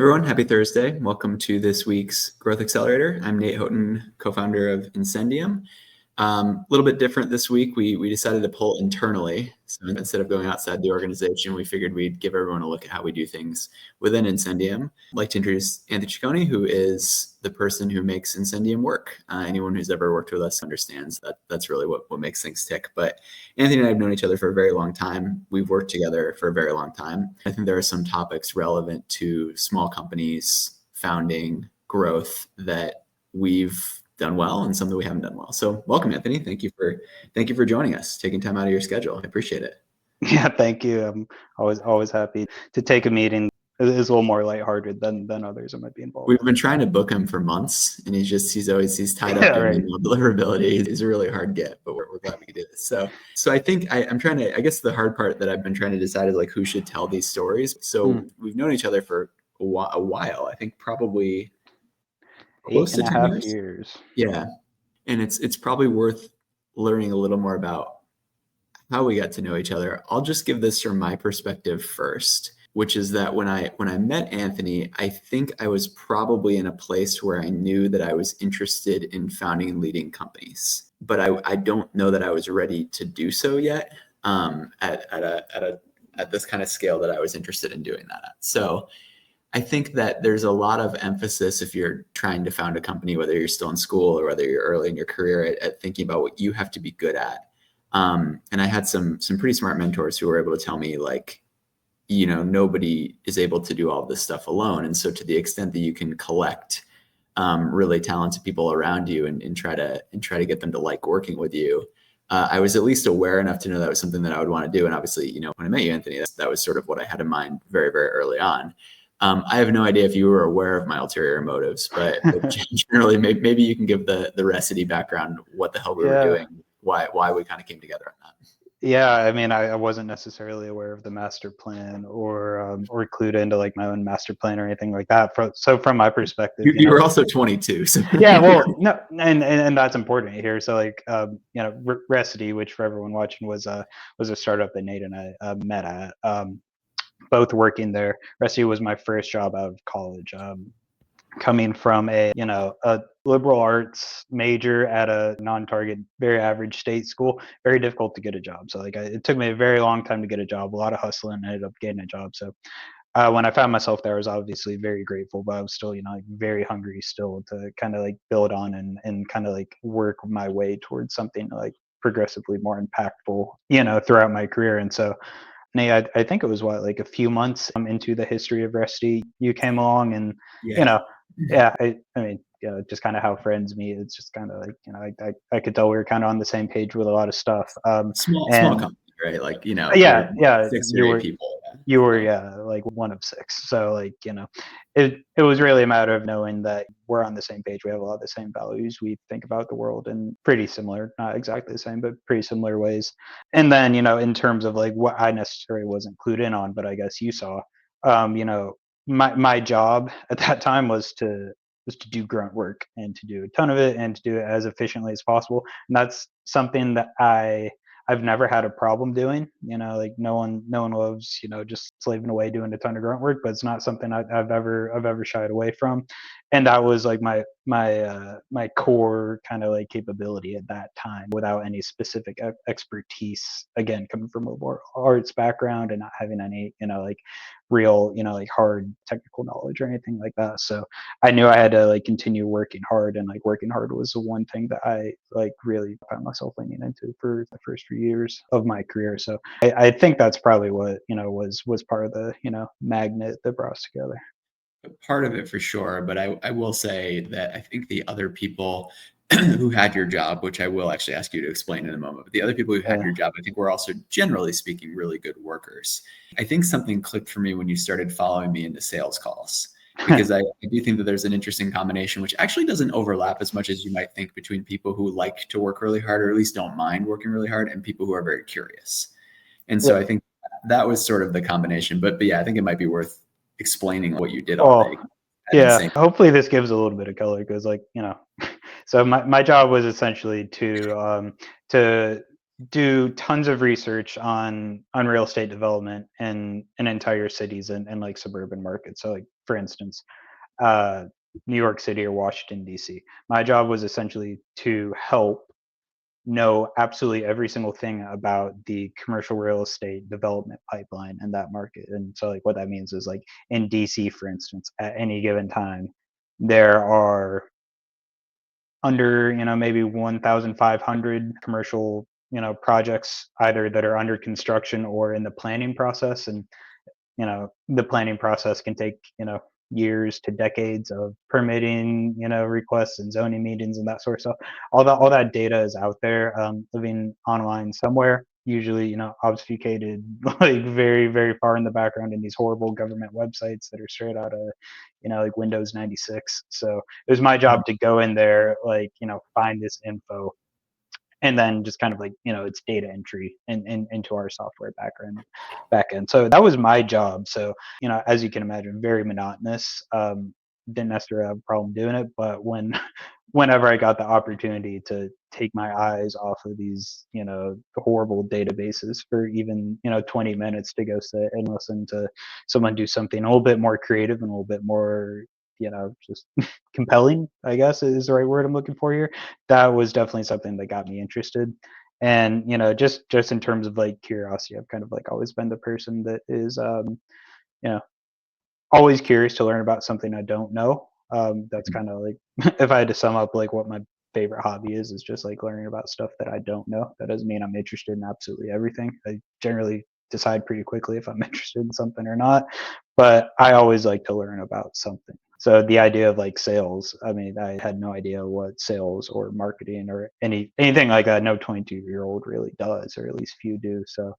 Everyone, happy Thursday. Welcome to this week's Growth Accelerator. I'm Nate Houghton, co-founder of Incendium. A little bit different this week. We decided to pull internally. So instead of going outside the organization, we figured we'd give everyone a look at how we do things within Incendium. I'd like to introduce Anthony Cicconi, who is the person who makes Incendium work. Anyone who's ever worked with us understands that that's really what makes things tick. But Anthony and I have known each other for a very long time. We've worked together for a very long time. I think there are some topics relevant to small companies, founding, growth that we've done well and some that we haven't done well. So welcome, Anthony. Thank you for joining us, taking time out of your schedule. I appreciate it. Yeah, thank you. I'm always happy to take a meeting. It's a little more lighthearted than others I might be involved. We've been trying to book him for months, and he's always tied up in email deliverability. He's a really hard get, but we're glad we could do this. So I think I'm trying to. I guess the hard part that I've been trying to decide is like who should tell these stories. So we've known each other for a while. I think probably close to 10 years. Yeah, and it's probably worth learning a little more about how we got to know each other. I'll just give this from my perspective first, which is that when I met Anthony, I think I was probably in a place where I knew that I was interested in founding and leading companies, but I don't know that I was ready to do so yet at this kind of scale that I was interested in doing that at. So I think that there's a lot of emphasis if you're trying to found a company, whether you're still in school or whether you're early in your career, at thinking about what you have to be good at. And I had some pretty smart mentors who were able to tell me, like, you know, nobody is able to do all this stuff alone. And so to the extent that you can collect really talented people around you and try to get them to like working with you, I was at least aware enough to know that was something that I would want to do. And obviously, you know, when I met you, Anthony, that was sort of what I had in mind very, very early on. I have no idea if you were aware of my ulterior motives, but generally, maybe you can give the recipe background, what the hell we were doing, why we kind of came together on that. Yeah, I mean, I wasn't necessarily aware of the master plan or clued into like my own master plan or anything like that. So from my perspective, you were also 22. So. Yeah, well, no, and that's important here. So like, you know, Recipe, which for everyone watching was a startup that Nate and I met at. Both working there. Recipe was my first job out of college. Coming from a liberal arts major at a non-target, very average state school, very difficult to get a job. So like it took me a very long time to get a job, a lot of hustling, and ended up getting a job. So when I found myself there, I was obviously very grateful, but I was still, like very hungry still to kind of like build on and kind of like work my way towards something like progressively more impactful, throughout my career. And so Nate, I think it was like a few months into the history of Rusty, you came along and, I mean, just kind of how friends meet. It's just kind of like, I could tell we were kind of on the same page with a lot of stuff. Small company, right? Like, 6 or 8 people. You were, like one of 6. So like, it was really a matter of knowing that we're on the same page. We have a lot of the same values. We think about the world in pretty similar, not exactly the same, but pretty similar ways. And then, in terms of like what I necessarily wasn't clued in on, but I guess you saw, my job at that time was to do grunt work and to do a ton of it and to do it as efficiently as possible. And that's something that I've never had a problem doing. Like no one loves, just slaving away doing a ton of grunt work, but it's not something I've ever shied away from. And that was like my core kind of like capability at that time, without any specific expertise. Again, coming from a more arts background and not having any, like real, like hard technical knowledge or anything like that. So I knew I had to like continue working hard, and like working hard was the one thing that I like really found myself leaning into for the first few years of my career. So I think that's probably what, was part of the, magnet that brought us together. Part of it for sure, but I will say that I think the other people who had your job, which I will actually ask you to explain in a moment, but the other people who had your job, I think were also generally speaking really good workers. I think something clicked for me when you started following me into sales calls, because I do think that there's an interesting combination, which actually doesn't overlap as much as you might think, between people who like to work really hard, or at least don't mind working really hard, and people who are very curious. And so I think that was sort of the combination, but yeah, I think it might be worth explaining what you did all day. Yeah, hopefully this gives a little bit of color, because like, so my job was essentially to do tons of research on real estate development in entire cities and like suburban markets. So like for instance, uh, New York City or Washington D.C. My job was essentially to help know absolutely every single thing about the commercial real estate development pipeline in that market. And so like what that means is like in DC, for instance, at any given time, there are under, maybe 1,500 commercial, projects either that are under construction or in the planning process. And the planning process can take years to decades of permitting requests and zoning meetings and that sort of stuff. All that data is out there, living online somewhere, usually obfuscated like very very far in the background in these horrible government websites that are straight out of like Windows 96. So it was my job to go in there, like find this info, and then just kind of like it's data entry into our software backend. So that was my job. So as you can imagine, very monotonous. Didn't necessarily have a problem doing it, but whenever I got the opportunity to take my eyes off of these horrible databases for even 20 minutes to go sit and listen to someone do something a little bit more creative and a little bit more just compelling, I guess is the right word I'm looking for here, that was definitely something that got me interested. And just in terms of like curiosity, I've kind of like always been the person that is you know always curious to learn about something I don't know. That's kind of like if I had to sum up like what my favorite hobby is just like learning about stuff that I don't know. That doesn't mean I'm interested in absolutely everything. I generally decide pretty quickly if I'm interested in something or not, but I always like to learn about something. So the idea of like sales, I mean, I had no idea what sales or marketing or anything like that. No 22-year-old really does, or at least few do. So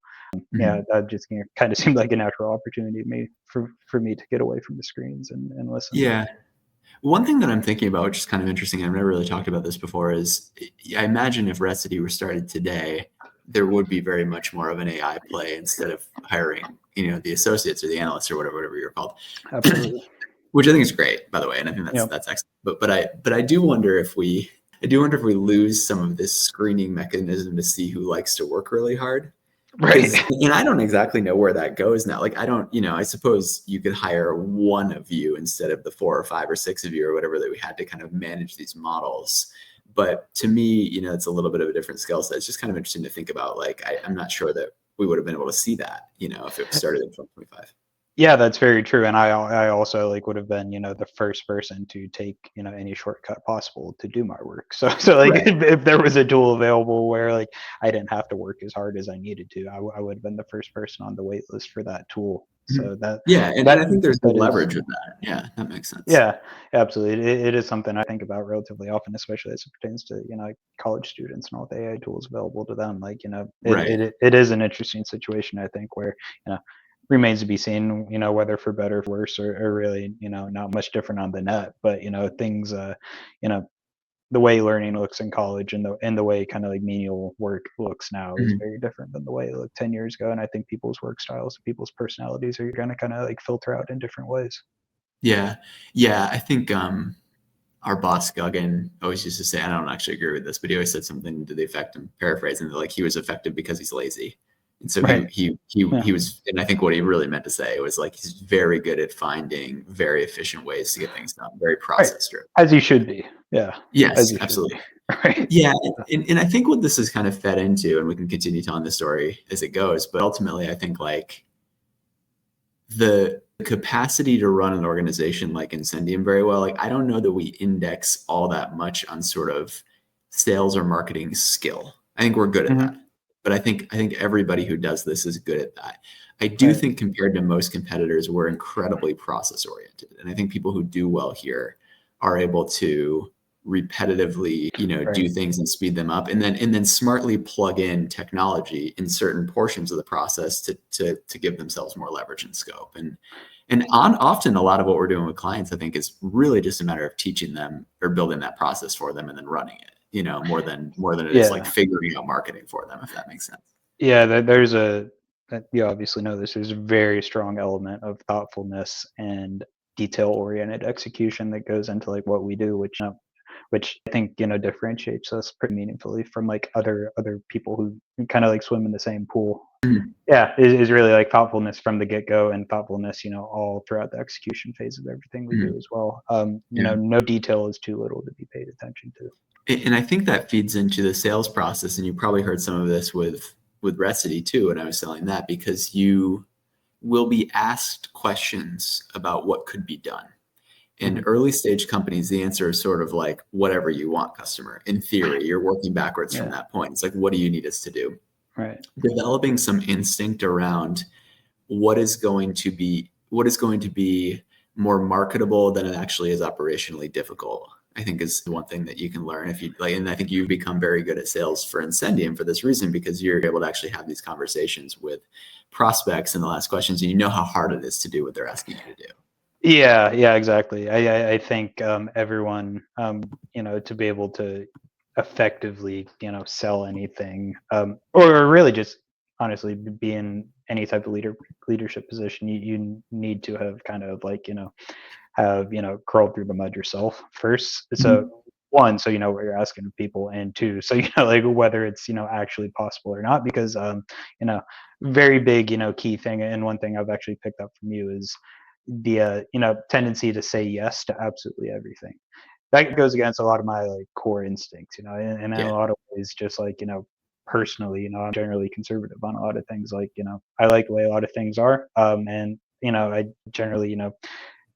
yeah, that just kind of seemed like a natural opportunity to me for me to get away from the screens and listen. Yeah. One thing that I'm thinking about, which is kind of interesting, I've never really talked about this before, is I imagine if Recipe were started today, there would be very much more of an AI play instead of hiring, the associates or the analysts or whatever you're called. Absolutely. Which I think is great, by the way, and I think Yep. that's excellent. But I do wonder if we lose some of this screening mechanism to see who likes to work really hard. Right. And I don't exactly know where that goes now. Like, I don't, I suppose you could hire one of you instead of the 4 or 5 or 6 of you or whatever that we had to kind of manage these models. But to me, it's a little bit of a different skill set. It's just kind of interesting to think about. Like, I'm not sure that we would have been able to see that, if it started in 2025. Yeah, that's very true. And I also like would have been, the first person to take, any shortcut possible to do my work. So like Right. if there was a tool available where like I didn't have to work as hard as I needed to, I would have been the first person on the wait list for that tool. So Yeah, and I think there's good that is, leverage with that. Yeah, that makes sense. yeah, absolutely. It is something I think about relatively often, especially as it pertains to, like college students and all the AI tools available to them. Like, Right. it is an interesting situation, I think, where, remains to be seen, whether for better or worse, or really, not much different on the net. But, things, you know, the way learning looks in college and the way kind of like menial work looks now is Mhm. very different than the way it looked 10 years ago. And I think people's work styles, people's personalities are going to kind of like filter out in different ways. Yeah. Yeah, I think our boss Guggen always used to say, I don't actually agree with this, but he always said something to the effect, I'm paraphrasing, that like he was effective because he's lazy. And so Right. Yeah. he was, and I think what he really meant to say was like he's very good at finding very efficient ways to get things done, very Right. process driven. As you should be. Yeah. As Yes, you should absolutely. be. Right. Yeah, and I think what this is kind of fed into, and we can continue telling the story as it goes, but ultimately I think like the capacity to run an organization like Incendium very well, like I don't know that we index all that much on sort of sales or marketing skill. I think we're good at that. Mhm. But I think everybody who does this is good at that. I do Right. think compared to most competitors, we're incredibly process oriented. And I think people who do well here are able to repetitively, Right. do things and speed them up, and then smartly plug in technology in certain portions of the process to give themselves more leverage and scope. And often a lot of what we're doing with clients, I think, is really just a matter of teaching them or building that process for them and then running it, more than it is like Yeah. figuring out marketing for them, if that makes sense. Yeah. You obviously know this, there's a very strong element of thoughtfulness and detail oriented execution that goes into like what we do, which which I think, differentiates us pretty meaningfully from like other people who kind of like swim in the same pool. Mhm. Yeah, is really like thoughtfulness from the get-go, and thoughtfulness, all throughout the execution phase of everything we do Mhm. as well. Yeah. No detail is too little to be paid attention to. And I think that feeds into the sales process. And you probably heard some of this with Recity too, when I was selling that, because you will be asked questions about what could be done. In Mhm. early stage companies, the answer is sort of like, whatever you want, customer. In theory, you're working backwards from Yeah, that point. It's like, what do you need us to do? right. Developing some instinct around what is going to be more marketable than it actually is operationally difficult, I think, is one thing that you can learn if you like. And I think you've become very good at sales for Incendium for this reason, because you're able to actually have these conversations with prospects and the last questions, and you know how hard it is to do what they're asking you to do. Yeah, exactly. I think everyone, to be able to effectively, sell anything, or really just honestly be in any type of leadership position, you need to have kind of like, have, crawled through the mud yourself first. So Mhm. one, so you know what you're asking of people, and two, so like whether it's, actually possible or not, because you know, very big, key thing, and one thing I've actually picked up from you is the tendency to say yes to absolutely everything. That goes against a lot of my like core instincts, and in Yeah. a lot of ways, just like, personally, I'm generally conservative on a lot of things. Like, I like the way a lot of things are, and I generally,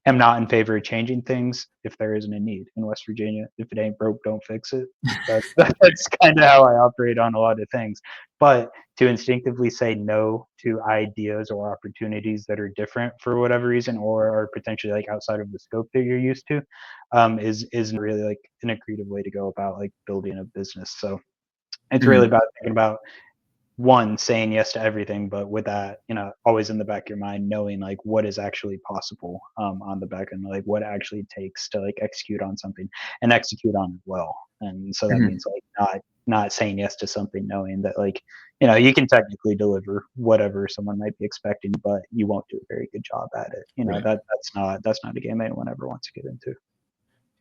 am not in favor of changing things if there isn't a need. In West Virginia, if it ain't broke, don't fix it. That's kind of how I operate on a lot of things. But to instinctively say no to ideas or opportunities that are different for whatever reason, or are potentially like outside of the scope that you're used to, is really like an accretive way to go about like building a business. So it's really Mhm. about thinking about, one, saying yes to everything, but with that, always in the back of your mind, knowing like what is actually possible, on the back end, like what it actually takes to like execute on something and execute on it well. And so that Mhm. means like not saying yes to something knowing that like, you can technically deliver whatever someone might be expecting, but you won't do a very good job at it. Right. That's not a game anyone ever wants to get into.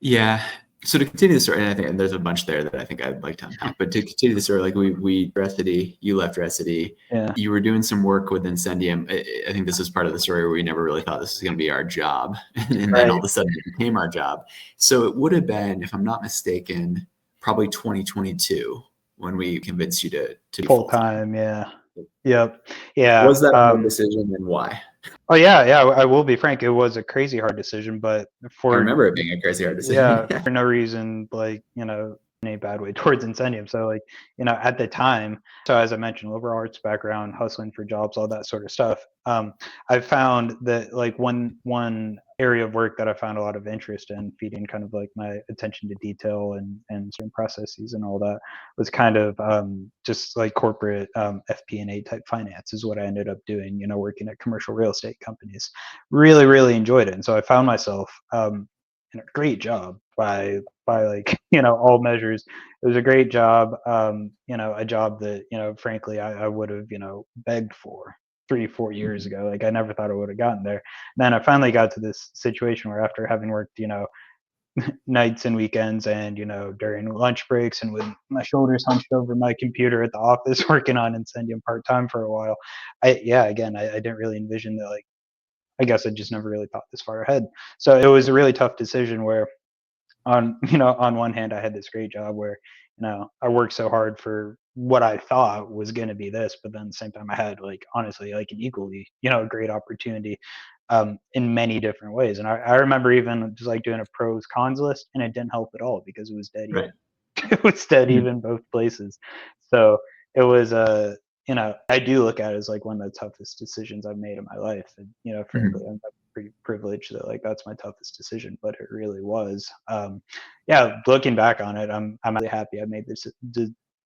Yeah. So to continue the story, and I think and there's a bunch there that I think I'd like to unpack. But to continue the story, like we Recity, you left Recity, Yeah. you were doing some work with Incendium. I think this is part of the story where we never really thought this was going to be our job, and then all Right. of a sudden it became our job. So it would have been, if I'm not mistaken, probably 2022 when we convinced you to be Full full time. time. Yeah. Yep. Yeah. Was that a hard decision, and why? Oh yeah. I will be frank. It was a crazy hard decision, but I for remember it being a crazy hard yeah, decision. for no reason, like, in a bad way towards Incendium. So like, at the time, so as I mentioned, liberal arts background, hustling for jobs, all that sort of stuff. I found that like one area of work that I found a lot of interest in, feeding kind of like my attention to detail and certain processes and all that, was kind of just like corporate FP&A type finance is what I ended up doing, working at commercial real estate companies. Really, really enjoyed it. And so I found myself and a great job by like all measures. It was a great job, a job that frankly I would have begged for 3-4 years ago. Like I never thought I would have gotten there. Then I finally got to this situation where, after having worked nights and weekends, and during lunch breaks, and with my shoulders hunched over my computer at the office working on Incendium part-time for a while, I didn't really envision that, like, I guess I just never really thought this far ahead. So it was a really tough decision where, on one hand, I had this great job where, I worked so hard for what I thought was going to be this, but then at the same time I had, like, honestly, like an equally, great opportunity, in many different ways. And I remember even just like doing a pros cons list, and it didn't help at all because it was dead Right. even. It was dead Mhm. even both places. So it was I do look at it as like one of the toughest decisions I've made in my life. And frankly, Mhm. I'm pretty privileged that like that's my toughest decision, but it really was. Yeah, looking back on it, I'm really happy I made this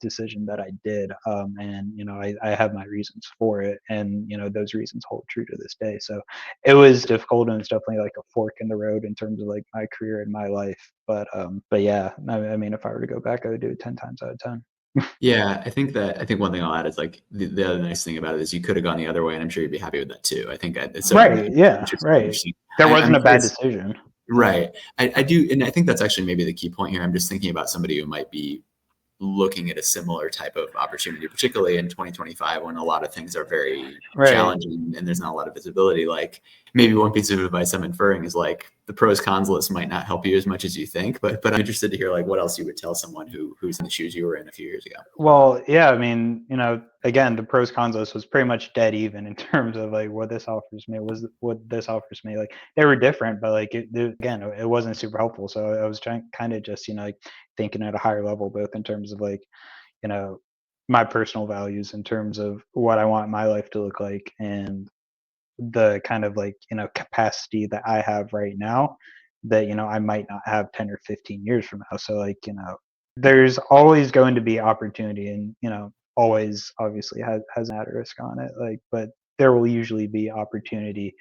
decision that I did. And I have my reasons for it, and those reasons hold true to this day. So it was difficult, and it's definitely like a fork in the road in terms of like my career and my life. But yeah, I mean, if I were to go back, I would do it 10 times out of 10. Yeah, I think one thing I'll add is like the other nice thing about it is you could have gone the other way, and I'm sure you'd be happy with that too. I think so. Right. Yeah. It's Right. interesting. There I'm wasn't a bad curious. decision. Right. I do. And I think that's actually maybe the key point here. I'm just thinking about somebody who might be looking at a similar type of opportunity, particularly in 2025, when a lot of things are very Right. challenging and there's not a lot of visibility. Like maybe one piece of advice I'm inferring is like the pros cons list might not help you as much as you think, but I'm interested to hear like what else you would tell someone who's in the shoes you were in a few years ago. Well, yeah, I mean, again, the pros cons list was pretty much dead even in terms of like what this offers me was what this offers me. Like they were different, but like again, it wasn't super helpful. So I was trying kind of just like thinking at a higher level, both in terms of like you know my personal values, in terms of what I want my life to look like, and the kind of like capacity that I have right now that I might not have 10 or 15 years from now. So like there's always going to be opportunity, and always obviously has an asterisk on it, like, but there will usually be opportunity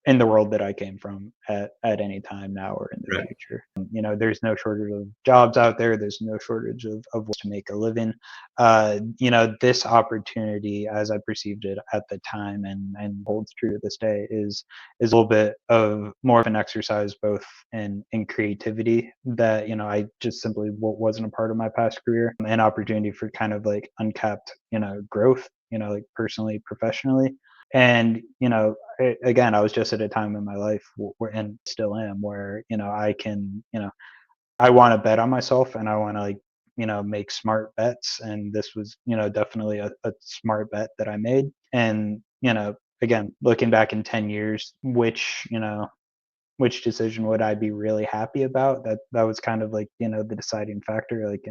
in the world that I came from at any time now or in the Right. future. There's no shortage of jobs out there. There's no shortage of ways to make a living. This opportunity, as I perceived it at the time, and holds true to this day, is a little bit of more of an exercise, both in creativity that I just simply wasn't a part of my past career, and opportunity for kind of like uncapped growth, like personally, professionally. And again, I was just at a time in my life where, and still am, where I can I want to bet on myself, and I want to like make smart bets, and this was definitely a smart bet that I made. And again, looking back in 10 years, which decision would I be really happy about? That was kind of like the deciding factor. Like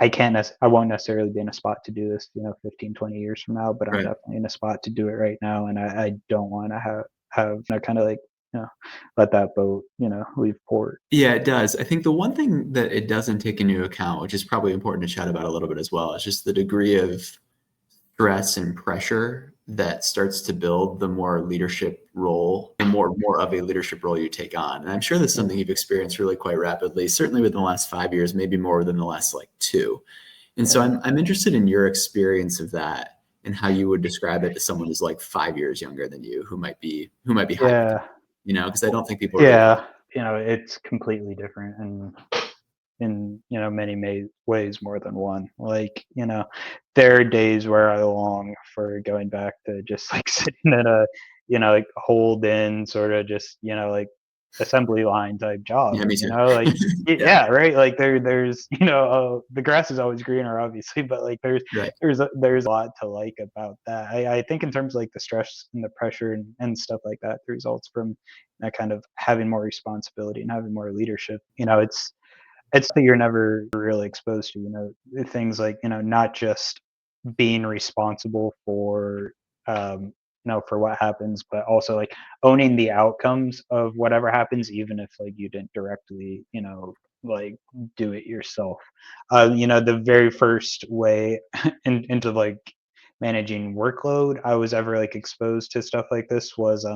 I won't necessarily be in a spot to do this 15, 20 years from now, but I'm Right. definitely in a spot to do it right now. And I don't want to have kind of like let that boat leave port. Yeah, it does. I think the one thing that it doesn't take into account, which is probably important to chat about a little bit as well, is just the degree of stress and pressure that starts to build the more leadership role, the more of a leadership role you take on. And I'm sure that's Yeah. something you've experienced really quite rapidly, certainly within the last 5 years, maybe more than the last like two. And so I'm interested in your experience of that and how you would describe it to someone who's like 5 years younger than you, who might be hiring, Yeah. because I don't think people really think. Yeah. It's completely different, and in many ways more than one. Like there are days where I long for going back to just like sitting in a like hold in sort of just like assembly line type job. Yeah, me too. Like Yeah, yeah, right. Like there's the grass is always greener, obviously, but like right. there's a lot to like about that. I think in terms of like the stress and the pressure and stuff like that that results from that kind of having more responsibility and having more leadership. It's that you're never really exposed to, things like, not just being responsible for, for what happens, but also like owning the outcomes of whatever happens, even if like you didn't directly, like do it yourself. The very first way into like managing workload I was ever like exposed to stuff like this was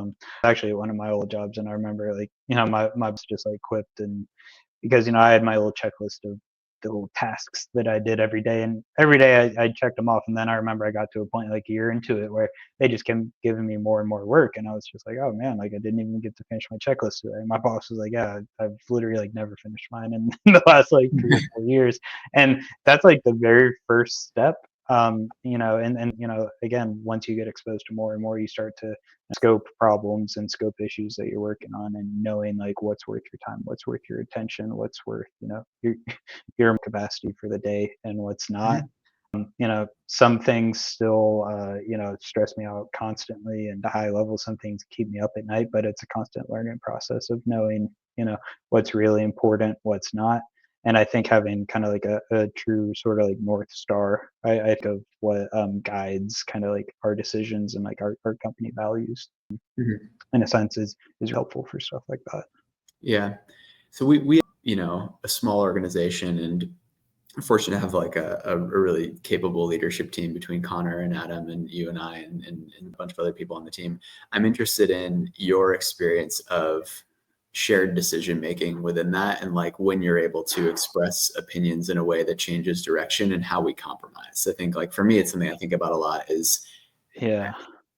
actually one of my old jobs. And I remember like, my boss just like quipped, and because I had my little checklist of the little tasks that I did every day, and every day I checked them off. And then I remember I got to a point like a year into it where they just kept giving me more and more work, and I was just like, oh man, like I didn't even get to finish my checklist today. And my boss was like, yeah, I've literally like never finished mine in, in the last like 3 or 4 years, and that's like the very first step. And again, once you get exposed to more and more, you start to scope problems and scope issues that you're working on, and knowing like what's worth your time, what's worth your attention, what's worth your capacity for the day, and what's not. Mhm. Some things still stress me out constantly and to high level. Some things keep me up at night, but it's a constant learning process of knowing what's really important, what's not. And I think having kind of like a true sort of like North Star, I think of what guides kind of like our decisions and like our company values, Mhm. in a sense, is helpful for stuff like that. Yeah. So we a small organization, and I'm fortunate to have like a really capable leadership team between Connor and Adam and you and I and a bunch of other people on the team. I'm interested in your experience of shared decision making within that, and like when you're able to express opinions in a way that changes direction and how we compromise. I think like for me, it's something I think about a lot is Yeah.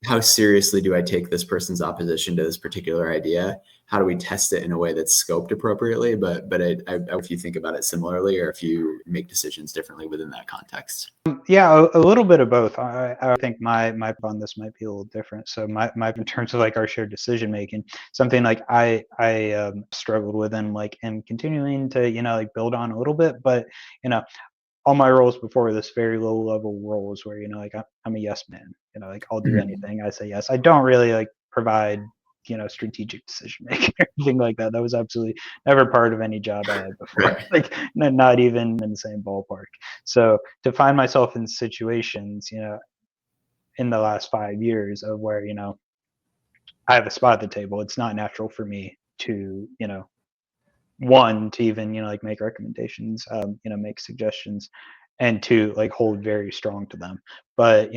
how seriously do I take this person's opposition to this particular idea? How do we test it in a way that's scoped appropriately? But if you think about it similarly, or if you make decisions differently within that context. Yeah, a little bit of both. I think my on this might be a little different. So my in terms of like our shared decision making, something like I struggled with and like am continuing to like build on a little bit, but all my roles before this very low level roles where like I'm a yes man, like I'll do anything I say yes. I don't really like provide strategic decision making or anything like that. That was absolutely never part of any job I had before. Right. Like not even in the same ballpark. So to find myself in situations in the last 5 years of where I have a spot at the table, it's not natural for me to one, to even like make recommendations, make suggestions, and two, like hold very strong to them. But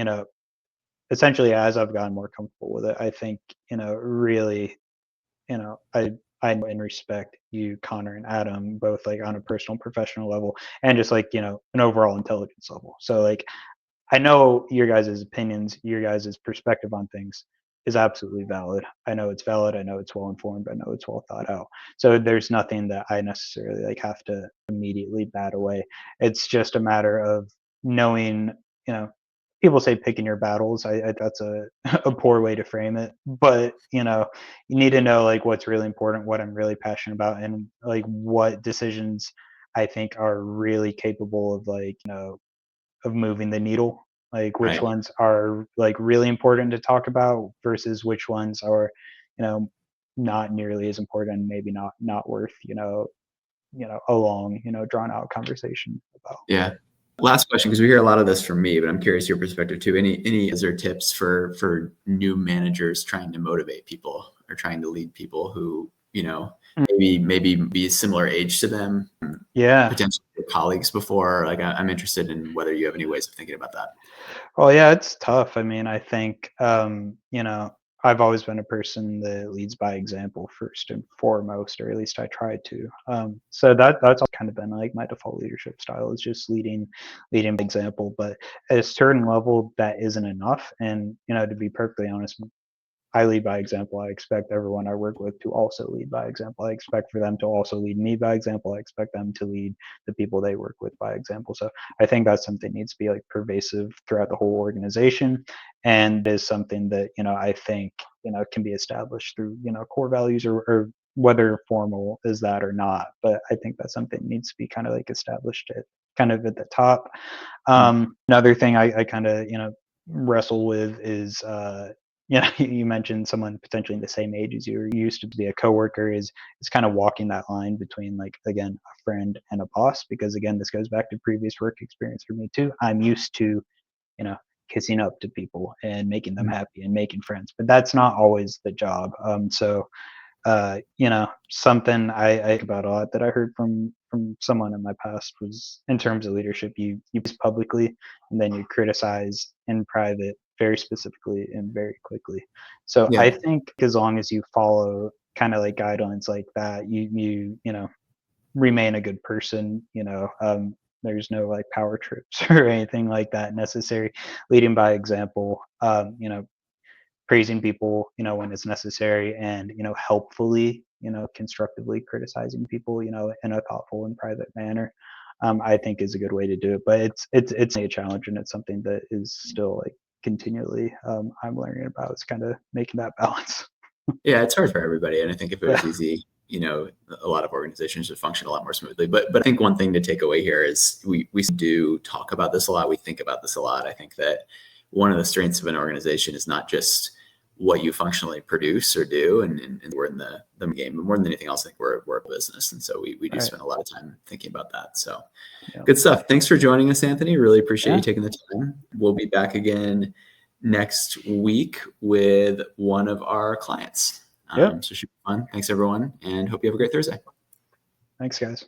essentially, as I've gotten more comfortable with it, I think really I know and respect you, Connor and Adam, both like on a personal professional level and just like an overall intelligence level. So like I know your guys' opinions, your guys' perspective on things is absolutely valid. I know it's valid. I know it's well informed. I know it's well thought out. So there's nothing that I necessarily like have to immediately bat away. It's just a matter of knowing, people say picking your battles. That's a poor way to frame it, but you need to know like what's really important, what I'm really passionate about, and like what decisions I think are really capable of like of moving the needle, like which Right. ones are like really important to talk about versus which ones are not nearly as important and maybe not worth a long drawn out conversation about. Yeah. Last question, because we hear a lot of this from me, but I'm curious your perspective too. Any other tips for new managers trying to motivate people or trying to lead people who maybe be a similar age to them, Yeah. potentially colleagues before? Like I'm interested in whether you have any ways of thinking about that. Well, yeah, it's tough. I mean, I think I've always been a person that leads by example first and foremost, or at least I try to. So that's kind of been like my default leadership style is just leading by example. But at a certain level, that isn't enough. And to be perfectly honest, I lead by example. I expect everyone I work with to also lead by example. I expect for them to also lead me by example. I expect them to lead the people they work with by example. So I think that's something that needs to be like pervasive throughout the whole organization, and is something that I think can be established through core values or whether formal is that or not. But I think that's something that needs to be kind of like established at kind of at the top. Another thing I kind of wrestle with is you mentioned someone potentially in the same age as you or used to be a coworker is kind of walking that line between like again a friend and a boss, because again this goes back to previous work experience for me too. I'm used to kissing up to people and making them happy and making friends, but that's not always the job. So something I think about a lot that I heard from someone in my past was in terms of leadership, you publicly and then you criticize in private very specifically and very quickly. So I Yeah. think as long as you follow kind of like guidelines like that, you remain a good person. There's no like power trips or anything like that necessary. Leading by example, praising people, when it's necessary, and helpfully, constructively criticizing people, in a thoughtful and private manner. I think is a good way to do it, but it's a challenge, and it's something that is still like continually I'm learning about. It's kind of making that balance. Yeah, it's hard for everybody. And I think if it was Yeah. easy, a lot of organizations would function a lot more smoothly. But I think one thing to take away here is we do talk about this a lot. We think about this a lot. I think that one of the strengths of an organization is not just what you functionally produce or do, and we're in the game, but more than anything else, I think we're a business. And so we do Right. spend a lot of time thinking about that. So Yeah. good stuff. Thanks for joining us, Anthony. Really appreciate Yeah. you taking the time. We'll be back again next week with one of our clients. Yep. So it should be fun. Thanks, everyone, and hope you have a great Thursday. Thanks, guys.